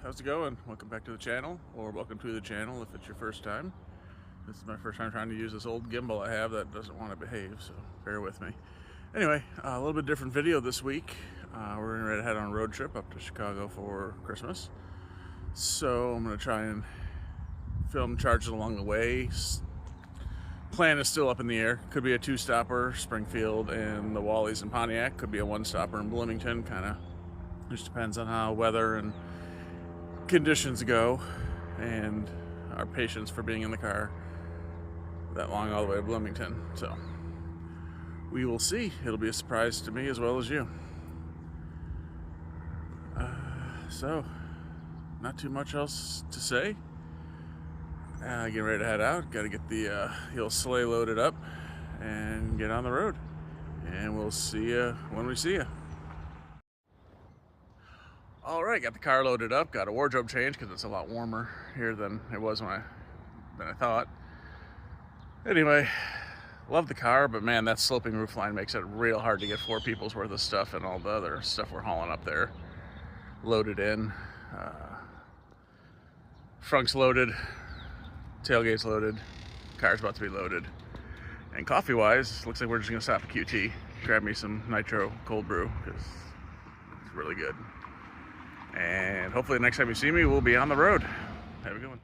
how's it going? Welcome back to the channel, or welcome to the channel if it's your first time. This is my first time trying to use this old gimbal I have that doesn't want to behave, so bear with me. Anyway, a little bit different video this week. We're ready to head on a road trip up to Chicago for Christmas. So I'm going to try and film charges along the way. Plan is still up in the air. Could be a two-stopper, Springfield and the Wallies in Pontiac. Could be a one-stopper in Bloomington. Kind of just depends on how weather and conditions go and our patience for being in the car that long all the way to Bloomington. So we will see. It'll be a surprise to me as well as you. So not too much else to say. Getting ready to head out. Got to get the old sleigh loaded up and get on the road. And we'll see you when we see you. All right, got the car loaded up. Got a wardrobe change because it's a lot warmer here than it was than I thought. Anyway, love the car, but man, that sloping roof line makes it real hard to get 4 people's worth of stuff and all the other stuff we're hauling up there loaded in. Trunk's loaded. Tailgate's loaded, car's about to be loaded. And coffee-wise, looks like we're just gonna stop at QT, grab me some nitro cold brew, because it's really good. And hopefully the next time you see me, we'll be on the road. Have a good one.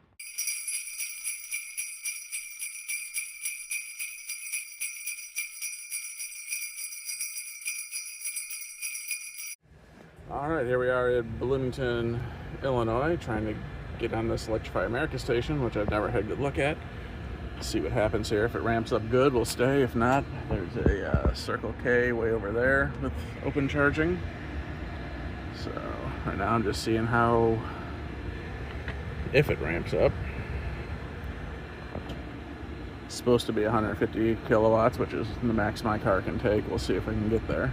All right, here we are in Bloomington, Illinois, trying to get on this Electrify America station, which I've never had a good look at. See what happens here. If it ramps up good, we'll stay. If not, there's a Circle K way over there with open charging. So right now I'm just seeing if it ramps up. It's supposed to be 150 kilowatts, which is the max my car can take. We'll see if we can get there.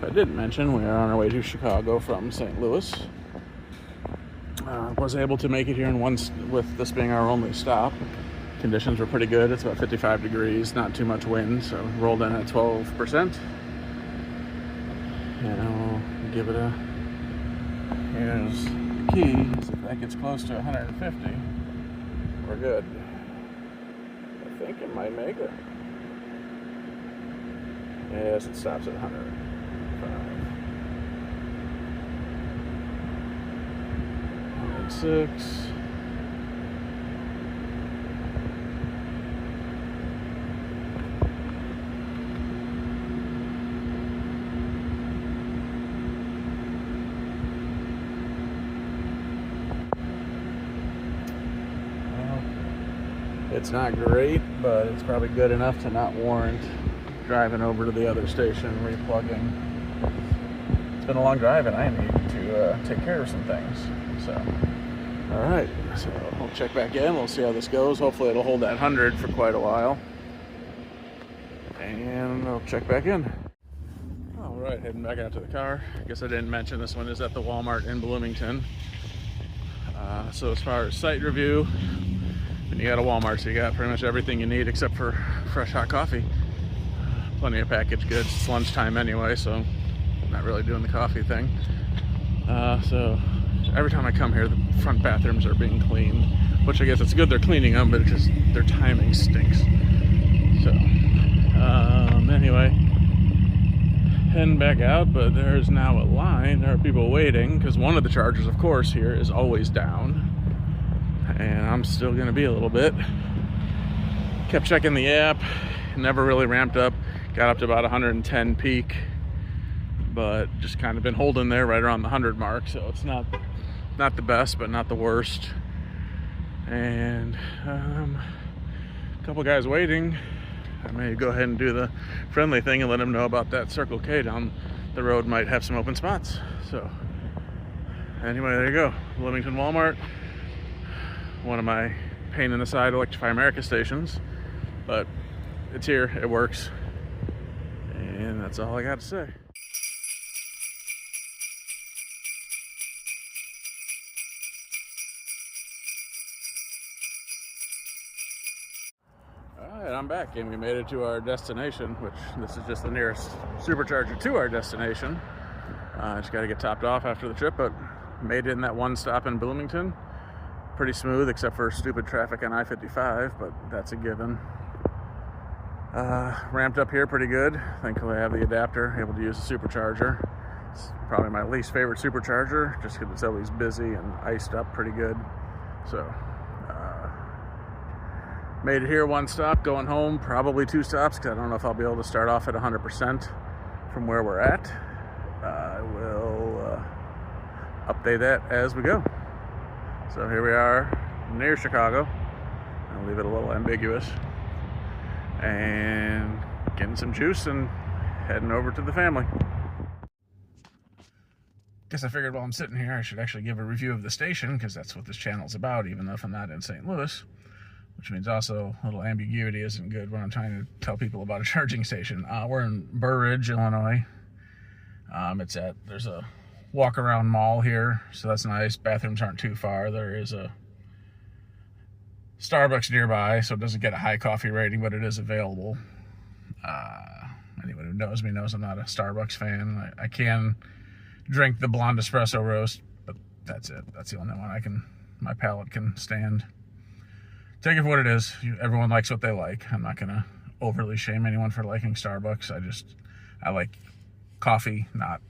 I didn't mention we are on our way to Chicago from St. Louis. Was able to make it here in with this being our only stop. Conditions were pretty good. It's about 55 degrees, not too much wind, so rolled in at 12%. And I'll give it here's the key. See if that gets close to 150. We're good. I think it might make it. Yes, it stops at 105. 6. It's not great, but it's probably good enough to not warrant driving over to the other station, replugging. It's been a long drive and I need to take care of some things. So all right, so we'll check back in. We'll see how this goes. Hopefully it'll hold that 100 for quite a while. And I'll check back in. All right, heading back out to the car. I guess I didn't mention this one is at the Walmart in Bloomington. So as far as site review, and you got a Walmart, so you got pretty much everything you need except for fresh hot coffee. Plenty of packaged goods. It's lunchtime anyway, so I'm not really doing the coffee thing. So every time I come here, the front bathrooms are being cleaned, which I guess it's good they're cleaning them, but it's just their timing stinks. So, anyway, heading back out, but there's now a line. There are people waiting, because one of the chargers, of course, here is always down. And I'm still going to be a little bit. Kept checking the app, never really ramped up. Got up to about 110 peak, but just kind of been holding there right around the 100 mark, so it's not the best, but not the worst. And a couple guys waiting. I may go ahead and do the friendly thing and let them know about that Circle K down the road might have some open spots. So anyway, there you go. Bloomington Walmart. One of my pain in the side Electrify America stations, but it's here, it works, and that's all I got to say. Alright, I'm back and we made it to our destination, which this is just the nearest supercharger to our destination. Just got to get topped off after the trip, but Made it in that one stop in Bloomington. Pretty smooth, except for stupid traffic on I-55, but that's a given. Ramped up here pretty good. Thankfully I have the adapter, able to use the supercharger. It's probably my least favorite supercharger, just because it's always busy and iced up pretty good. So, made it here one stop, going home probably 2 stops, because I don't know if I'll be able to start off at 100% from where we're at. I will update that as we go. So here we are near Chicago. I'll leave it a little ambiguous. And getting some juice and heading over to the family. Guess I figured while I'm sitting here I should actually give a review of the station, because that's what this channel's about, even though if I'm not in St. Louis. Which means also a little ambiguity isn't good when I'm trying to tell people about a charging station. We're in Burr Ridge, Illinois. There's a walk-around mall here, so that's nice. Bathrooms aren't too far. There is a Starbucks nearby, so it doesn't get a high coffee rating, but it is available. Anyone who knows me knows I'm not a Starbucks fan. I can drink the blonde espresso roast, but that's it. That's the only one my palate can stand. Take it for what it is. Everyone likes what they like. I'm not gonna overly shame anyone for liking Starbucks. I like coffee, not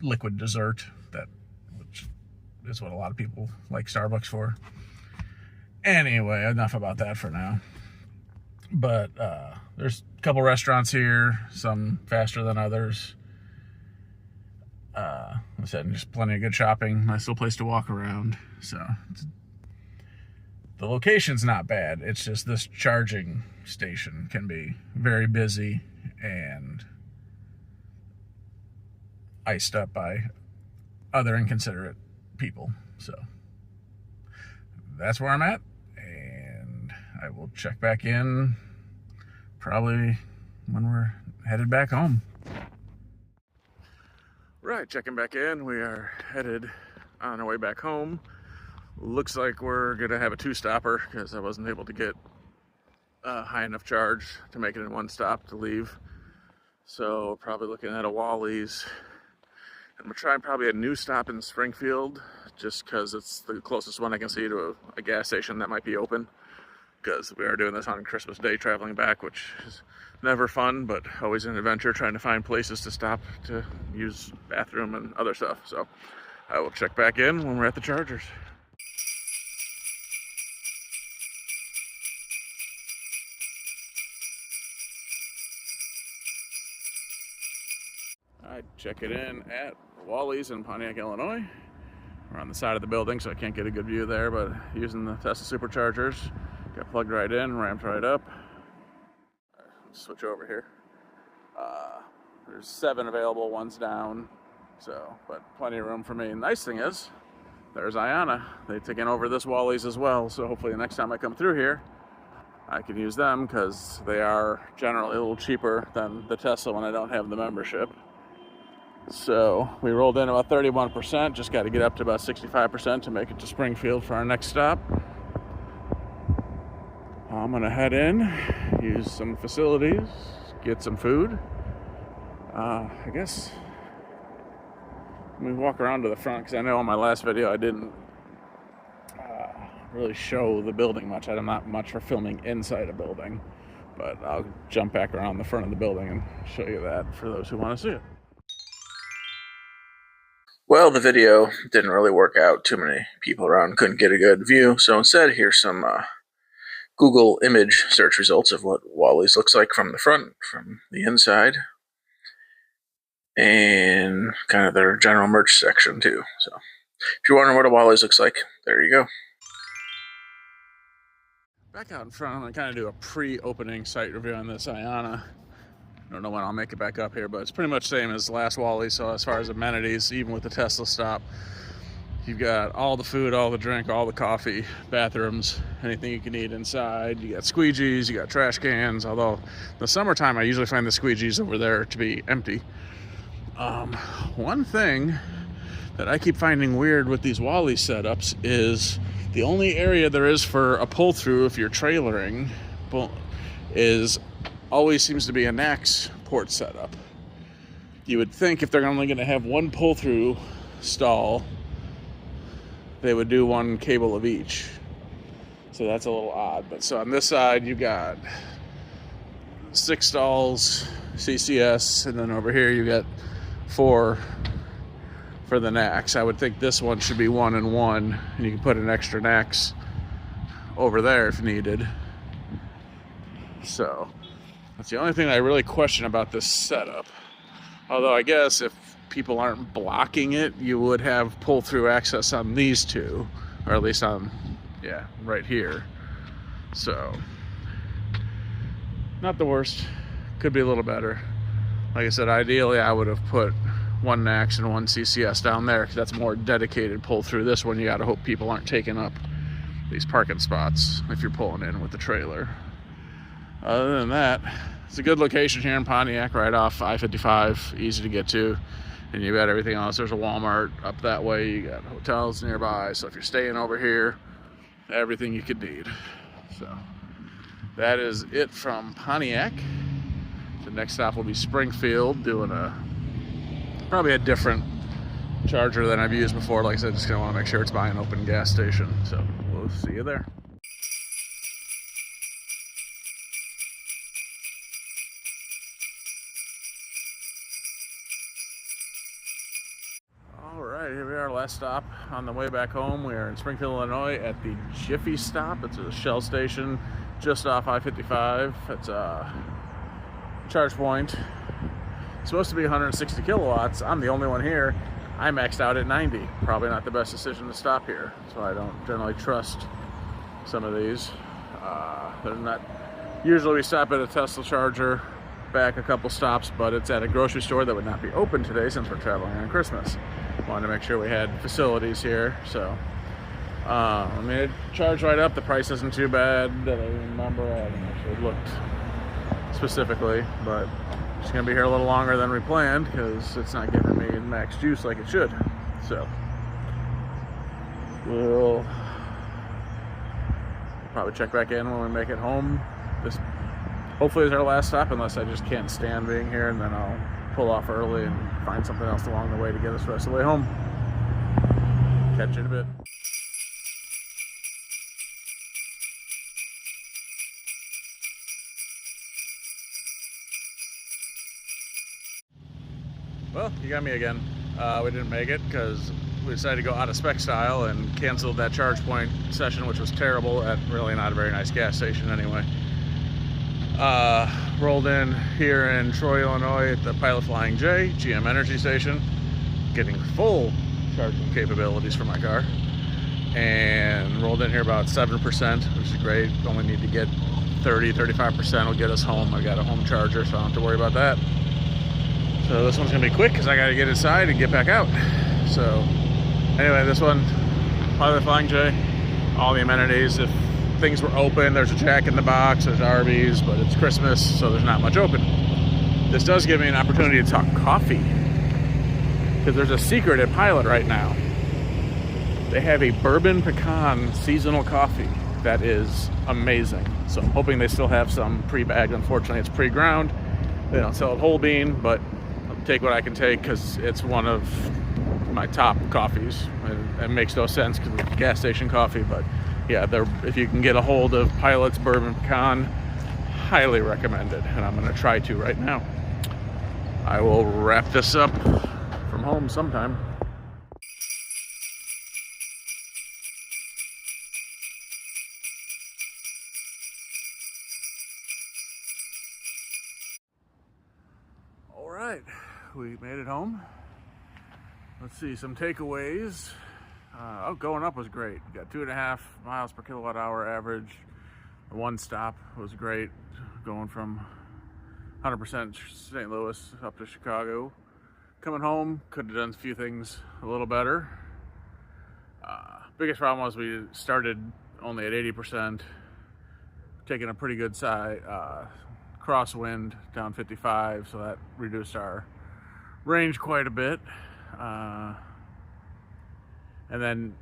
liquid dessert, which is what a lot of people like Starbucks for. Anyway, enough about that for now. But there's a couple restaurants here, some faster than others. Like I said, just plenty of good shopping, nice little place to walk around. So the location's not bad. It's just this charging station can be very busy and iced up by other inconsiderate people. So that's where I'm at, and I will check back in probably when we're headed back home. Right, checking back in. We are headed on our way back home. Looks like we're gonna have a 2-stopper, because I wasn't able to get a high enough charge to make it in one stop to leave. So probably looking at a Wally's. I'm gonna try probably a new stop in Springfield, just because it's the closest one I can see to a gas station that might be open. Because we are doing this on Christmas Day, traveling back, which is never fun, but always an adventure trying to find places to stop to use bathroom and other stuff. So I will check back in when we're at the Chargers. I check it in at Wally's in Pontiac, Illinois. We're on the side of the building, so I can't get a good view there, but using the Tesla superchargers, got plugged right in, ramped right up. Switch over here. There's 7 available, one's down, so, but plenty of room for me. Nice thing is, there's Ionna. They've taken over this Wally's as well, so hopefully the next time I come through here, I can use them, because they are generally a little cheaper than the Tesla when I don't have the membership. So we rolled in about 31%, just got to get up to about 65% to make it to Springfield for our next stop. I'm gonna head in, use some facilities, get some food. I guess let me walk around to the front, because I know on my last video I didn't really show the building much. I'm not much for filming inside a building, but I'll jump back around the front of the building and show you that for those who want to see it. Well, the video didn't really work out. Too many people around, couldn't get a good view. So instead, here's some Google image search results of what Wally's looks like from the front, from the inside, and kind of their general merch section too. So if you're wondering what a Wally's looks like, there you go. Back out in front, I'm going to kind of do a pre-opening site review on this Ionna. I don't know when I'll make it back up here, but it's pretty much the same as last Wally's. So as far as amenities, even with the Tesla stop, you've got all the food, all the drink, all the coffee, bathrooms, anything you can eat inside. You got squeegees, you got trash cans, although in the summertime I usually find the squeegees over there to be empty. One thing that I keep finding weird with these Wally's setups is the only area there is for a pull-through if you're trailering always seems to be a NACS port setup. You would think if they're only going to have one pull-through stall they would do one cable of each. So that's a little odd. But so on this side, you got 6 stalls, CCS, and then over here you got 4 for the NACS. I would think this one should be 1 and 1, and you can put an extra NACS over there if needed. So that's the only thing I really question about this setup. Although I guess if people aren't blocking it, you would have pull-through access on these two, or at least on, yeah, right here. So not the worst. Could be a little better. Like I said, ideally I would have put 1 NACS and 1 CCS down there, because that's more dedicated pull through. This one, you gotta hope people aren't taking up these parking spots if you're pulling in with the trailer. Other than that, it's a good location here in Pontiac, right off I-55, easy to get to. And you've got everything else. There's a Walmart up that way. You got hotels nearby. So if you're staying over here, everything you could need. So that is it from Pontiac. The next stop will be Springfield, doing probably a different charger than I've used before. Like I said, just gonna want to make sure it's by an open gas station. So we'll see you there. All right, here we are, last stop on the way back home. We are in Springfield, Illinois at the Jiffy Stop. It's a Shell station just off I-55. It's a ChargePoint. It's supposed to be 160 kilowatts. I'm the only one here. I maxed out at 90. Probably not the best decision to stop here. So I don't generally trust some of these. They're not. Usually we stop at a Tesla charger, back a couple stops, but it's at a grocery store that would not be open today since we're traveling on Christmas. Wanted to make sure we had facilities here. So I mean, it charged right up. The price isn't too bad that I remember. I haven't actually looked specifically, but it's gonna be here a little longer than we planned because it's not giving me max juice like it should. So we'll probably check back in when we make it home. This hopefully is our last stop, unless I just can't stand being here, and then I'll pull off early and find something else along the way to get us the rest of the way home. Catch you in a bit. Well, you got me again. We didn't make it because we decided to go out of spec style and canceled that ChargePoint session, which was terrible at really not a very nice gas station anyway. Rolled in here in Troy, Illinois at the Pilot Flying J, GM Energy Station, getting full charging capabilities for my car. And rolled in here about 7%, which is great. Only need to get 30-35% will get us home. I got a home charger, so I don't have to worry about that. So this one's gonna be quick because I gotta get inside and get back out. So anyway, this one, Pilot Flying J, all the amenities. If things were open, there's a Jack in the Box, there's Arby's, but it's Christmas, so there's not much open. This does give me an opportunity to talk coffee, because there's a secret at Pilot right now. They have a bourbon pecan seasonal coffee that is amazing. So I'm hoping they still have some pre-bagged. Unfortunately, it's pre-ground. They don't sell it whole bean, but I'll take what I can take because it's one of my top coffees. It makes no sense because it's gas station coffee, but yeah, if you can get a hold of Pilot's bourbon pecan, highly recommended, and I'm going to try to right now. I will wrap this up from home sometime. All right, we made it home. Let's see, some takeaways. Going up was great. Got 2.5 miles per kilowatt hour average. The one stop was great, going from 100% St. Louis up to Chicago. Coming home, could have done a few things a little better. Biggest problem was we started only at 80%, taking a pretty good side crosswind down 55, so that reduced our range quite a bit. And then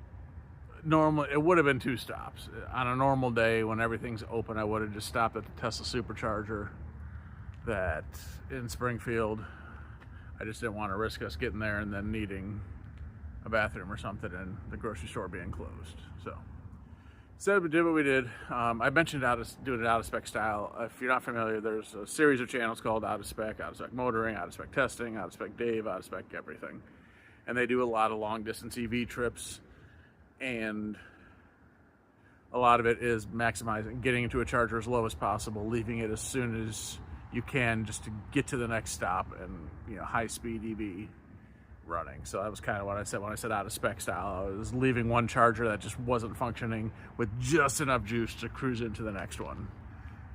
normally it would have been 2 stops. On a normal day when everything's open, I would have just stopped at the Tesla supercharger that in Springfield. I just didn't want to risk us getting there and then needing a bathroom or something and the grocery store being closed. So instead we did what we did. I mentioned doing it out of spec style. If you're not familiar, there's a series of channels called Out of Spec Motoring, Out of Spec Testing, Out of Spec Dave, Out of Spec Everything. And they do a lot of long distance EV trips, and a lot of it is maximizing, getting into a charger as low as possible, leaving it as soon as you can just to get to the next stop, and high speed EV running. So that was kind of what I said when I said out of spec style. I was leaving one charger that just wasn't functioning with just enough juice to cruise into the next one.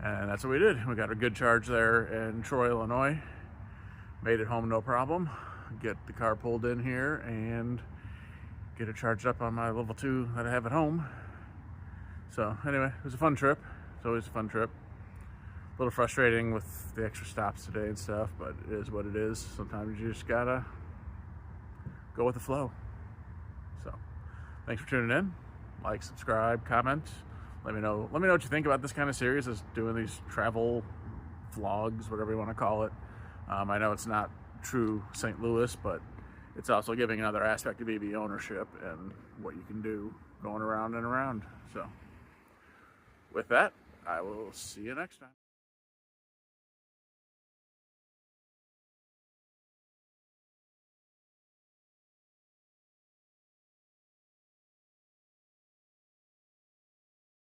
And that's what we did. We got a good charge there in Troy, Illinois. Made it home no problem. Get the car pulled in here and get it charged up on my level 2 that I have at home. So anyway, it was a fun trip. It's always a fun trip. A little frustrating with the extra stops today and stuff, but it is what it is. Sometimes you just gotta go with the flow. So thanks for tuning in. Like, subscribe, comment. Let me know what you think about this kind of series, is doing these travel vlogs, whatever you want to call it. I know it's not true St. Louis, but it's also giving another aspect of EV ownership and what you can do going around and around. So with that, I will see you next time.